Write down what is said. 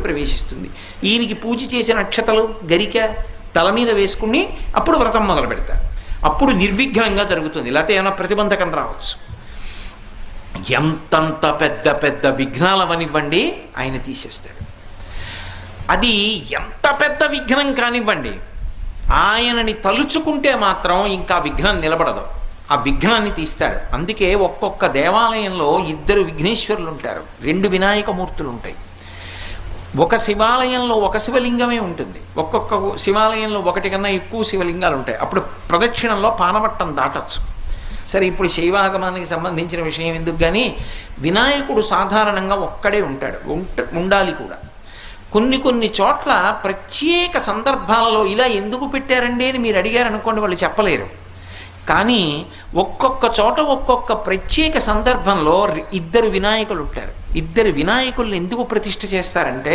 ప్రవేశిస్తుంది. ఈయనకి పూజ చేసిన అక్షతలు గరిక తల మీద వేసుకుని అప్పుడు వ్రతం మొదలు పెడతారు. అప్పుడు నిర్విఘ్నంగా జరుగుతుంది. లేకపోతే ఏమైనా ప్రతిబంధకం రావచ్చు. ఎంతంత పెద్ద పెద్ద విఘ్నాలవనివ్వండి ఆయన తీసేస్తాడు. అది ఎంత పెద్ద విఘ్నం కానివ్వండి, ఆయనని తలుచుకుంటే మాత్రం ఇంకా విఘ్నం నిలబడదు. ఆ విఘ్నాన్ని తీస్తాడు. అందుకే ఒక్కొక్క దేవాలయంలో 2 విఘ్నేశ్వరులు ఉంటారు, 2 వినాయకమూర్తులు ఉంటాయి. ఒక శివాలయంలో ఒక శివలింగమే ఉంటుంది, ఒక్కొక్క శివాలయంలో 1 కన్నా ఎక్కువ శివలింగాలు ఉంటాయి. అప్పుడు ప్రదక్షిణంలో పానవట్టం దాటచ్చు. సరే, ఇప్పుడు శైవాగమానికి సంబంధించిన విషయం ఎందుకు, కానీ వినాయకుడు సాధారణంగా ఒక్కడే ఉంటాడు, ఉండాలి కూడా. కొన్ని చోట్ల ప్రత్యేక సందర్భాలలో ఇలా ఎందుకు పెట్టారండి అని మీరు అడిగారు అనుకోండి, వాళ్ళు చెప్పలేరు. కానీ ఒక్కొక్క చోట ఒక్కొక్క ప్రత్యేక సందర్భంలో 2 వినాయకులు ఉంటారు. 2 వినాయకుల్ని ఎందుకు ప్రతిష్ఠ చేస్తారంటే